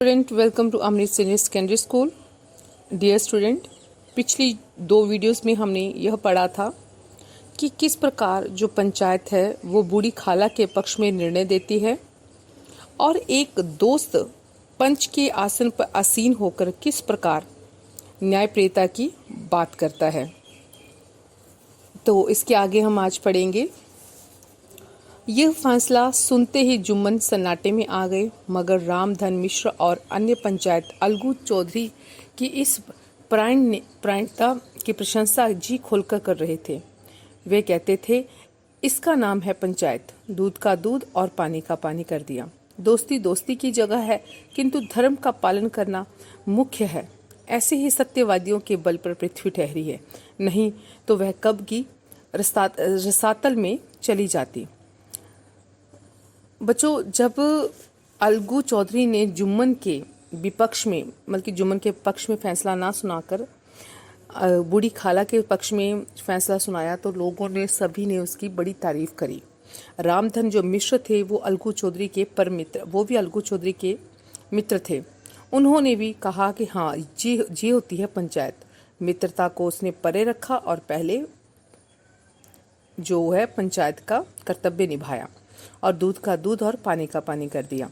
Student, welcome to Amrit senior secondary school. Dear student, पिछली दो videos में हमने यह पढ़ा था कि किस प्रकार जो पंचायत है वो बूढ़ी खाला के पक्ष में निर्णय देती है और एक दोस्त पंच के आसन पर आसीन होकर किस प्रकार न्यायप्रियता की बात करता है। तो इसके आगे हम आज पढ़ेंगे। यह फैसला सुनते ही जुम्मन सन्नाटे में आ गए, मगर रामधन मिश्र और अन्य पंचायत अलगू चौधरी की इस प्राणता की प्रशंसा जी खोलकर कर रहे थे। वे कहते थे, इसका नाम है पंचायत, दूध का दूध और पानी का पानी कर दिया। दोस्ती दोस्ती की जगह है, किंतु धर्म का पालन करना मुख्य है। ऐसे ही सत्यवादियों के बल पर पृथ्वी ठहरी है, नहीं तो वह कब की रसातल में चली जाती। बच्चों, जब अलगू चौधरी ने जुम्मन के विपक्ष में बल्कि जुम्मन के पक्ष में फैसला ना सुनाकर बूढ़ी खाला के पक्ष में फैसला सुनाया तो लोगों ने सभी ने उसकी बड़ी तारीफ करी। रामधन जो मिश्र थे वो अलगू चौधरी के परम मित्र, वो भी अलगू चौधरी के मित्र थे। उन्होंने भी कहा कि हाँ, जी होती है पंचायत। मित्रता को उसने परे रखा और पहले जो है पंचायत का कर्तव्य निभाया और दूध का दूध और पानी का पानी कर दिया।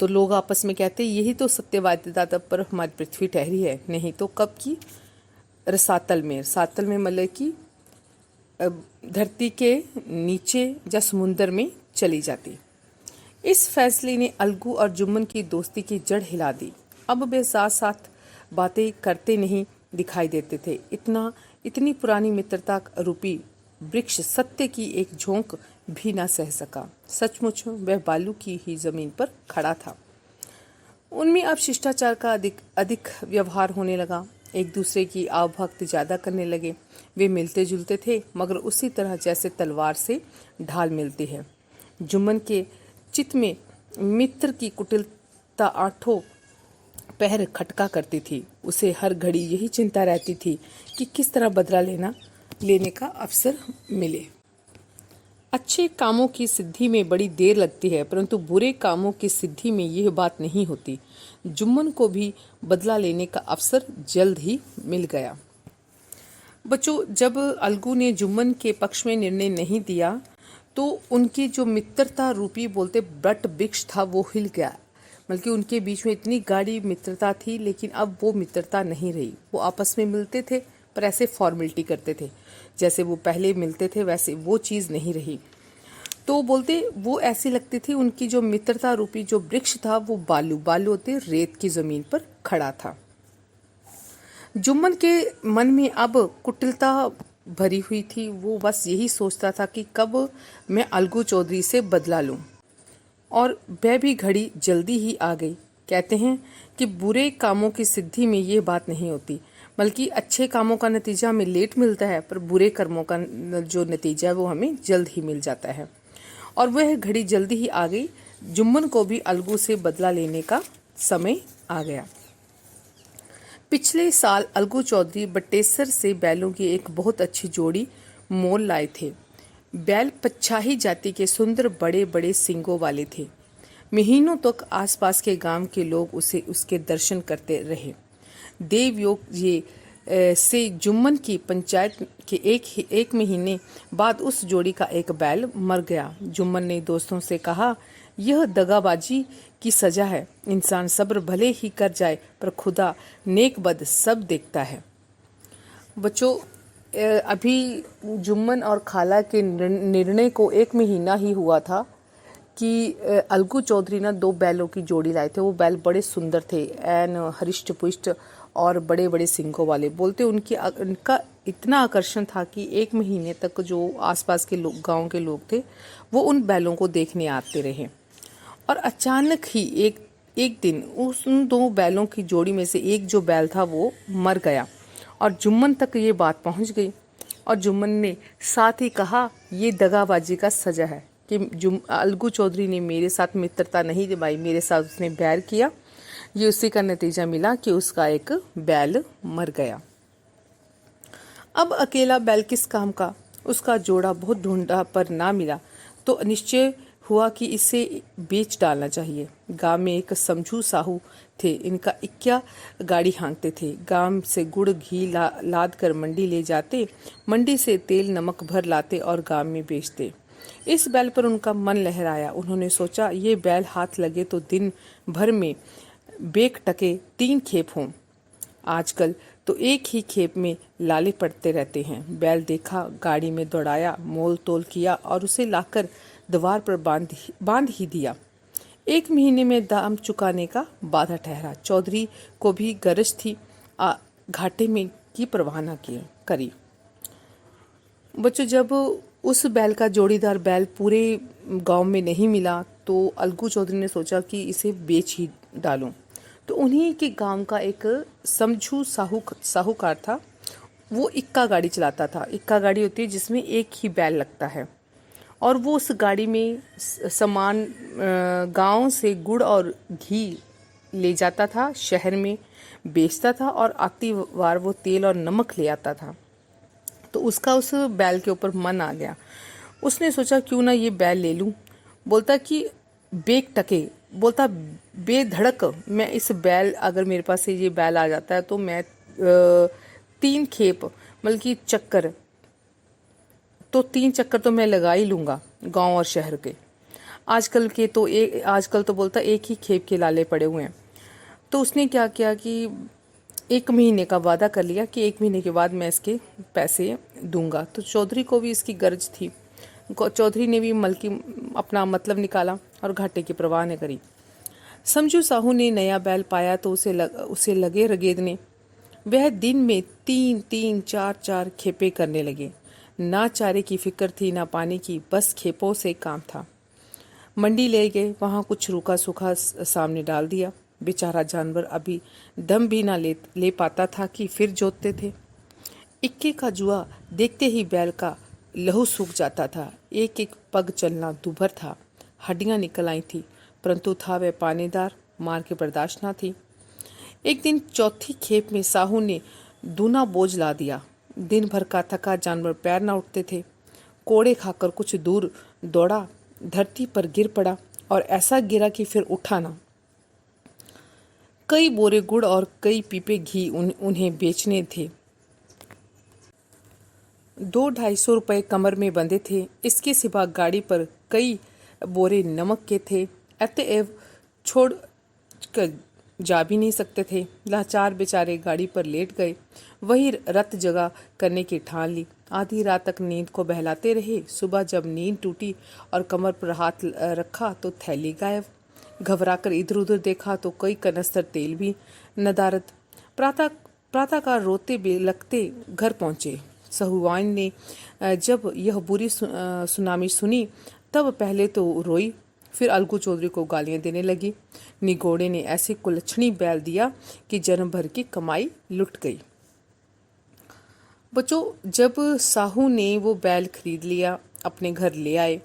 तो लोग आपस में कहते, यही तो सत्यवादिता पर हमारी पृथ्वी ठहरी है, नहीं तो कब की रसातल में मतलब कि धरती के नीचे या समुंदर में चली जाती। इस फैसले ने अलगू और जुम्मन की दोस्ती की जड़ हिला दी। अब वे साथ साथ बातें करते नहीं दिखाई देते थे। इतनी पुरानी मित्रता रूपी वृक्ष सत्य की एक झोंक भी न सह सका। सचमुच वह बालू की ही जमीन पर खड़ा था। उनमें अब शिष्टाचार का अधिक व्यवहार होने लगा। एक दूसरे की आवभक्ति ज्यादा करने लगे। वे मिलते जुलते थे, मगर उसी तरह जैसे तलवार से ढाल मिलती है। जुम्मन के चित्त में मित्र की कुटिलता आठों पहर खटका करती थी। उसे हर घड़ी यही चिंता रहती थी कि किस तरह बदला लेने का अवसर मिले। अच्छे कामों की सिद्धि में बड़ी देर लगती है, परंतु बुरे कामों की सिद्धि में यह बात नहीं होती। जुम्मन को भी बदला लेने का अवसर जल्द ही मिल गया। बच्चों, जब अलगू ने जुम्मन के पक्ष में निर्णय नहीं दिया तो उनकी जो मित्रता रूपी बोलते बट वृक्ष था वो हिल गया। बल्कि उनके बीच में इतनी गाढ़ी मित्रता थी, लेकिन अब वो मित्रता नहीं रही। वो आपस में मिलते थे पर ऐसे फॉर्मेलिटी करते थे, जैसे वो पहले मिलते थे वैसे वो चीज़ नहीं रही। तो बोलते वो ऐसी लगती थी, उनकी जो मित्रता रूपी जो वृक्ष था वो बालू होते रेत की जमीन पर खड़ा था। जुम्मन के मन में अब कुटिलता भरी हुई थी। वो बस यही सोचता था कि कब मैं अलगू चौधरी से बदला लूं, और वह भी घड़ी जल्दी ही आ गई। कहते हैं कि बुरे कामों की सिद्धि में ये बात नहीं होती, बल्कि अच्छे कामों का नतीजा हमें लेट मिलता है, पर बुरे कर्मों का जो नतीजा है वो हमें जल्द ही मिल जाता है। और वह घड़ी जल्दी ही आ गई। जुम्मन को भी अलगू से बदला लेने का समय आ गया। पिछले साल अलगू चौधरी बटेसर से बैलों की एक बहुत अच्छी जोड़ी मोल लाए थे। बैल पच्छाही जाति के सुंदर बड़े बड़े सींगों वाले थे। महीनों तक आसपास के गांव के लोग उसके दर्शन करते रहे। देवयोग से जुम्मन की पंचायत के एक महीने बाद उस जोड़ी का एक बैल मर गया। जुम्मन ने दोस्तों से कहा, यह दगाबाजी की सजा है। इंसान सब्र भले ही कर जाए, पर खुदा नेक बद सब देखता है। बच्चों, अभी जुम्मन और खाला के निर्णय को एक महीना ही हुआ था कि अलगू चौधरी ना दो बैलों की जोड़ी लाए थे। वो बैल बड़े सुंदर थे, एन हरिष्ट पुष्ट और बड़े बड़े सींगों वाले। बोलते उनका इतना आकर्षण था कि एक महीने तक जो आसपास के लोग, गांव के लोग थे, वो उन बैलों को देखने आते रहे। और अचानक ही एक दिन उन दो बैलों की जोड़ी में से एक जो बैल था वो मर गया और जुम्मन तक ये बात पहुंच गई। और जुम्मन ने साथ ही कहा, ये दगाबाजी का सजा है कि अलगू चौधरी ने मेरे साथ मित्रता नहीं निभाई, मेरे साथ उसने बैर किया। ये उसी का नतीजा मिला कि उसका एक बैल मर गया। अब अकेला बैल किस काम का? उसका जोड़ा बहुत ढूंढा पर ना मिला तो निश्चय हुआ कि इसे बेच डालना चाहिए। गांव में एक समझू साहू थे, इनका इक्का गाड़ी हाँकते थे। गांव से गुड़ घी लाद कर मंडी ले जाते, मंडी से तेल नमक भर लाते और गांव में बेचते। इस बैल पर उनका मन लहराया। उन्होंने सोचा ये बैल हाथ लगे तो दिन भर में बेक टके 3 खेप हों। आजकल तो एक ही खेप में लाले पड़ते रहते हैं। बैल देखा, गाड़ी में दौड़ाया, मोल तोल किया और उसे लाकर द्वार पर बांध ही दिया। 1 महीने में दाम चुकाने का वादा ठहरा। चौधरी को भी गरज थी, घाटे में की परवाह न करी। बच्चों, जब उस बैल का जोड़ीदार बैल पूरे गांव में नहीं मिला तो अलगू चौधरी ने सोचा कि इसे बेच ही डालूं। तो उन्हीं के गांव का एक समझू साहूकार था। वो इक्का गाड़ी चलाता था। इक्का गाड़ी होती है जिसमें एक ही बैल लगता है, और वो उस गाड़ी में सामान गांव से गुड़ और घी ले जाता था, शहर में बेचता था और आती बार वो तेल और नमक ले आता था। तो उसका उस बैल के ऊपर मन आ गया। उसने सोचा क्यों ना ये बैल ले लूं। बोलता कि बेक टके, बोलता बेधड़क मैं इस बैल, अगर मेरे पास से ये बैल आ जाता है तो मैं 3 खेप मतलब कि चक्कर, तो 3 चक्कर तो मैं लगा ही लूंगा गांव और शहर के। आजकल तो बोलता एक ही खेप के लाले पड़े हुए हैं। तो उसने क्या किया कि 1 महीने का वादा कर लिया कि 1 महीने के बाद मैं इसके पैसे दूंगा। तो चौधरी को भी इसकी गर्ज थी। चौधरी ने भी अपना मतलब निकाला और घाटे की परवाह न करी। समझू साहू ने नया बैल पाया तो उसे लगे रगेदने। वह दिन में 3-3, 4-4 खेपे करने लगे। ना चारे की फिक्र थी, ना पानी की, बस खेपों से काम था। मंडी ले गए, वहां कुछ रूखा सूखा सामने डाल दिया। बेचारा जानवर अभी दम भी ना ले पाता था कि फिर जोतते थे। इक्के का जुआ देखते ही बैल का लहू सूख जाता था। एक एक पग चलना दूभर था, हड्डियां निकल आई थी, परंतु था वह पानीदार, मार के बर्दाश्त न थी। एक दिन चौथी खेप में साहू ने दूना बोझ ला दिया। दिन भर का थका जानवर पैर न उठते थे। कोड़े खाकर कुछ दूर दौड़ा, धरती पर गिर पड़ा और ऐसा गिरा कि फिर उठा ना। कई बोरे गुड़ और कई पीपे घी उन्हें बेचने थे। 200-250 रुपए कमर में बंधे थे। इसके सिवा गाड़ी पर कई बोरे नमक के थे। अतएव छोड़ कर जा भी नहीं सकते थे। लाचार बेचारे गाड़ी पर लेट गए। वही रत जगह करने की ठान ली। आधी रात तक नींद को बहलाते रहे। सुबह जब नींद टूटी और कमर पर हाथ रखा तो थैली गायब। घबराकर इधर उधर देखा तो कई कनस्तर तेल भी नदारद। प्रातःकाल रोते बिलखते घर पहुंचे। सहुआइन ने जब यह बुरी सुनामी सुनी तब पहले तो रोई, फिर अलगू चौधरी को गालियां देने लगी। निगोड़े ने ऐसे कुलच्छनी बैल दिया कि जन्म भर की कमाई लुट गई। बच्चों, जब साहू ने वो बैल खरीद लिया, अपने घर ले आए,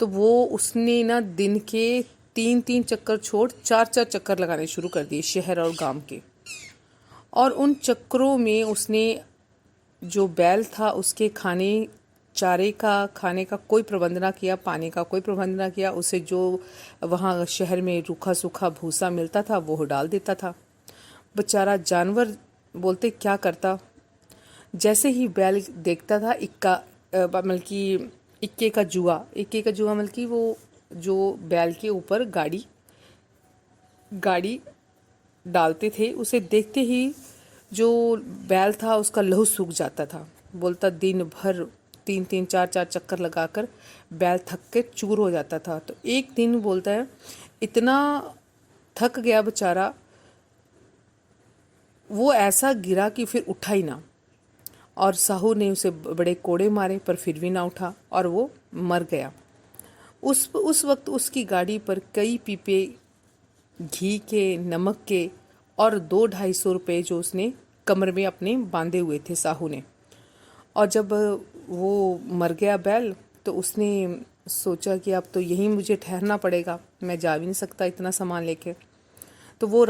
तो वो उसने ना दिन के 3-3 चक्कर छोड़ 4-4 चक्कर लगाने शुरू कर दिए शहर और गांव के। और उन चक्करों में उसने जो बैल था उसके चारे का खाने का कोई प्रबंध ना किया, पानी का कोई प्रबंध ना किया। उसे जो वहाँ शहर में रूखा सूखा भूसा मिलता था वो डाल देता था। बेचारा जानवर बोलते क्या करता। जैसे ही बैल देखता था मतलब कि इक्के का जुआ मतलब कि वो जो बैल के ऊपर गाड़ी डालते थे, उसे देखते ही जो बैल था उसका लहू सूख जाता था। बोलता दिन भर 3-3, 4-4 चक्कर लगाकर बैल थक के चूर हो जाता था। तो एक दिन बोलता है इतना थक गया बेचारा, वो ऐसा गिरा कि फिर उठा ही ना। और साहू ने उसे बड़े कोड़े मारे पर फिर भी ना उठा और वो मर गया। उस वक्त उसकी गाड़ी पर कई पीपे घी के, नमक के और 200-250 रुपये जो उसने कमर में अपने बांधे हुए थे साहू ने। और जब वो मर गया बैल तो उसने सोचा कि अब तो यहीं मुझे ठहरना पड़ेगा, मैं जा भी नहीं सकता इतना सामान लेके। तो वो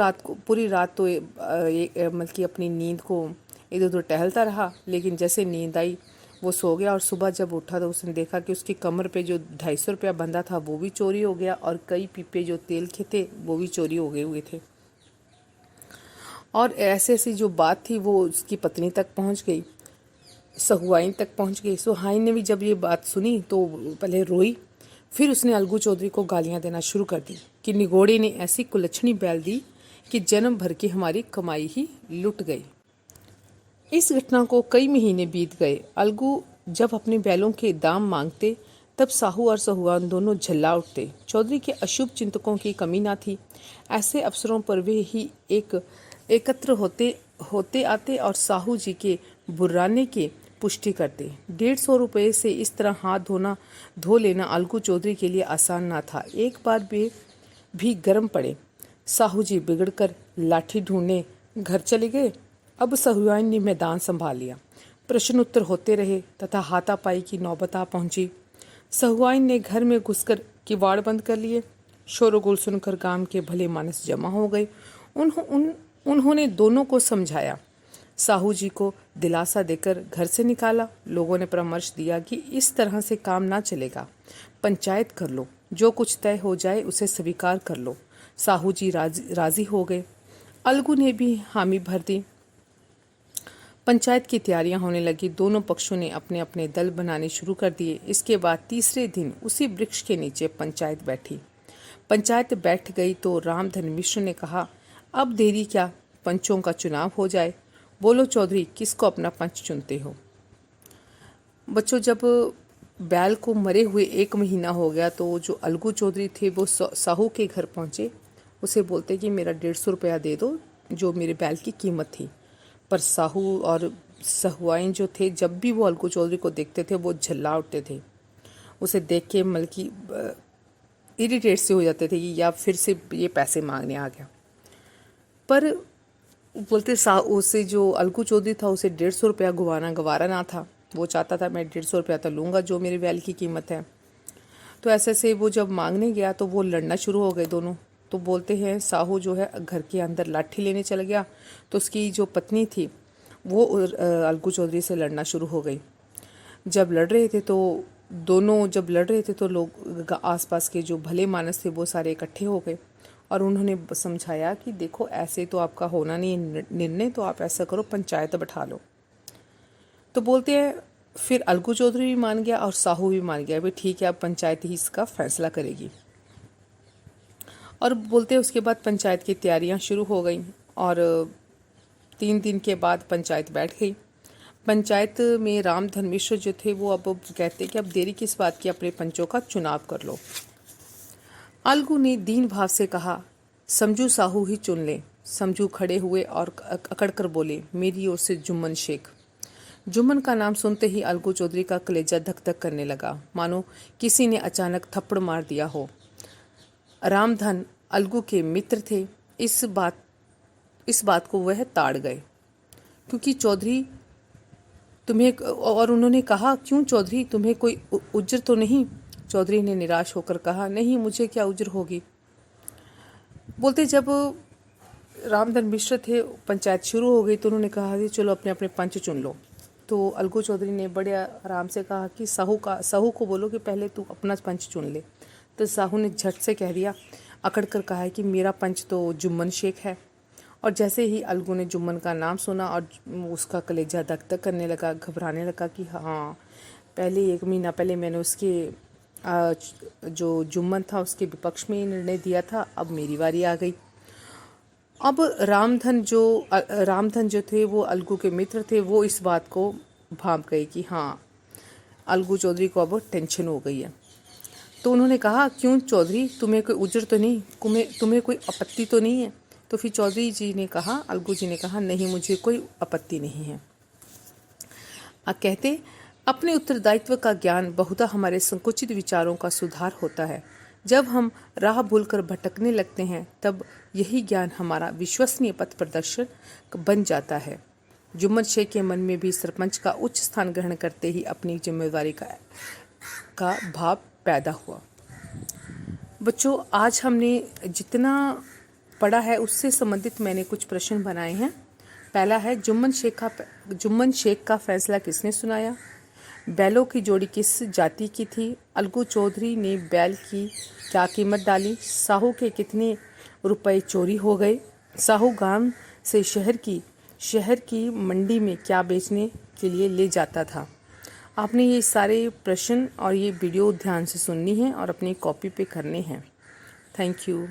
पूरी रात तो मतलब कि अपनी नींद को इधर उधर टहलता रहा। लेकिन जैसे नींद आई वो सो गया और सुबह जब उठा तो उसने देखा कि उसकी कमर पे जो 250 रुपया बंधा था वो भी चोरी हो गया और कई पीपे जो तेल के थे वो भी चोरी हो गए हुए थे। और ऐसे ऐसी जो बात थी वो उसकी पत्नी तक पहुंच गई, सहुआइन तक पहुंच गई। सुहाइन ने भी जब ये बात सुनी तो पहले रोई, फिर उसने अलगू चौधरी को गालियां देना शुरू कर दी कि निगोड़े ने ऐसी कुलच्छनी बैल दी कि जन्म भर की हमारी कमाई ही लुट गई। इस घटना को कई महीने बीत गए। अलगू जब अपने बैलों के दाम मांगते तब साहू और सहुआन दोनों झल्ला उठते। चौधरी के अशुभ चिंतकों की कमी ना थी। ऐसे अवसरों पर वे ही एकत्र होते आते और साहू जी के बुर्राने के पुष्टि करते। 150 रुपये से इस तरह हाथ धो लेना अलगू चौधरी के लिए आसान ना था। एक बार वे भी गर्म पड़े। साहू जी बिगड़कर लाठी ढूंढने घर चले गए। अब सहुआइन ने मैदान संभाल लिया। प्रश्न उत्तर होते रहे तथा हाथापाई की नौबत आ पहुंची। सहुआइन ने घर में घुसकर किवाड़ बंद कर लिए। शोरगुल सुनकर गांव के भले मानस जमा हो गए। उन्होंने दोनों को समझाया, साहू जी को दिलासा देकर घर से निकाला। लोगों ने परामर्श दिया कि इस तरह से काम ना चलेगा, पंचायत कर लो, जो कुछ तय हो जाए उसे स्वीकार कर लो। साहू जी राजी हो गए। अलगू ने भी हामी भर दी। पंचायत की तैयारियां होने लगी। दोनों पक्षों ने अपने अपने दल बनाने शुरू कर दिए। इसके बाद तीसरे दिन उसी वृक्ष के नीचे पंचायत बैठी। पंचायत बैठ गई तो रामधन मिश्र ने कहा, अब देरी क्या, पंचों का चुनाव हो जाए। बोलो चौधरी, किसको अपना पंच चुनते हो। बच्चों, जब बैल को मरे हुए 1 महीना हो गया तो जो अलगू चौधरी थे वो साहू के घर पहुंचे। उसे बोलते कि मेरा 150 रुपया दे दो, जो मेरे बैल की कीमत थी। पर साहू और सहुआइन जो थे, जब भी वो अलगू चौधरी को देखते थे वो झल्ला उठते थे। उसे देख के मलकी इरिटेट से हो जाते थे कि या फिर से ये पैसे मांगने आ गया। पर बोलते उसे जो अलगू चौधरी था उसे 150 रुपया गवारा ना था। वो चाहता था मैं 150 रुपया तो लूँगा जो मेरे बैल की कीमत है। तो ऐसे से वो जब मांगने गया तो वो लड़ना शुरू हो गए दोनों। तो बोलते हैं साहू जो है घर के अंदर लाठी लेने चल गया तो उसकी जो पत्नी थी वो अलगू चौधरी से लड़ना शुरू हो गई। जब लड़ रहे थे तो लोग आसपास के जो भले मानस थे वो सारे इकट्ठे हो गए और उन्होंने समझाया कि देखो ऐसे तो आपका होना नहीं निर्णय, तो आप ऐसा करो पंचायत बैठा लो। तो बोलते हैं फिर अलगू चौधरी भी मान गया और साहू भी मान गया, भाई ठीक है अब पंचायत ही इसका फैसला करेगी। और बोलते हैं उसके बाद पंचायत की तैयारियां शुरू हो गई और 3 दिन के बाद पंचायत बैठ गई। पंचायत में रामधन मिश्र जो थे वो अब कहते कि अब देरी किस बात की, अपने पंचों का चुनाव कर लो। अलगू ने दीन भाव से कहा, समझू साहू ही चुन ले। समझू खड़े हुए और अकड़ कर बोले, मेरी ओर से जुम्मन शेख। जुम्मन का नाम सुनते ही अलगू चौधरी का कलेजा धक धक करने लगा, मानो किसी ने अचानक थप्पड़ मार दिया हो। रामधन अलगू के मित्र थे। इस बात को वह ताड़ गए, क्योंकि चौधरी तुम्हें, और उन्होंने कहा, क्यों चौधरी, तुम्हें कोई उज्र तो नहीं। चौधरी ने निराश होकर कहा, नहीं, मुझे क्या उज्र होगी। बोलते जब रामधन मिश्र थे, पंचायत शुरू हो गई तो उन्होंने कहा कि चलो अपने अपने पंच चुन लो। तो अलगू चौधरी ने बड़े आराम से कहा कि साहू को बोलो कि पहले तू अपना पंच चुन ले। तो साहू ने झट से कह दिया, अकड़ कर कहा है कि मेरा पंच तो जुम्मन शेख है। और जैसे ही अलगू ने जुम्मन का नाम सुना और उसका कलेजा धक धक करने लगा, घबराने लगा कि हाँ, पहले 1 महीना पहले मैंने उसके जो जुम्मन था उसके विपक्ष में निर्णय दिया था, अब मेरी बारी आ गई। अब रामधन जो थे वो अलगू के मित्र थे, वो इस बात को भांप गए कि हाँ, अलगू चौधरी को अब टेंशन हो गई है। तो उन्होंने कहा, क्यों चौधरी, तुम्हें कोई उज्र तो नहीं, तुम्हें कोई आपत्ति तो नहीं है। तो फिर चौधरी जी ने कहा, अलगू जी ने कहा, नहीं, मुझे कोई आपत्ति नहीं है। कहते अपने उत्तरदायित्व का ज्ञान बहुधा हमारे संकुचित विचारों का सुधार होता है। जब हम राह भूलकर भटकने लगते हैं तब यही ज्ञान हमारा विश्वसनीय पथ प्रदर्शक बन जाता है। जुम्मन शेख के मन में भी सरपंच का उच्च स्थान ग्रहण करते ही अपनी जिम्मेदारी का भाव पैदा हुआ। बच्चों, आज हमने जितना पढ़ा है उससे संबंधित मैंने कुछ प्रश्न बनाए हैं। पहला है, जुम्मन शेख का फैसला किसने सुनाया। बैलों की जोड़ी किस जाति की थी? अलगू चौधरी ने बैल की क्या कीमत डाली? साहू के कितने रुपए चोरी हो गए? साहू गांव से शहर की मंडी में क्या बेचने के लिए ले जाता था? आपने ये सारे प्रश्न और ये वीडियो ध्यान से सुननी है और अपनी कॉपी पे करने हैं। Thank you.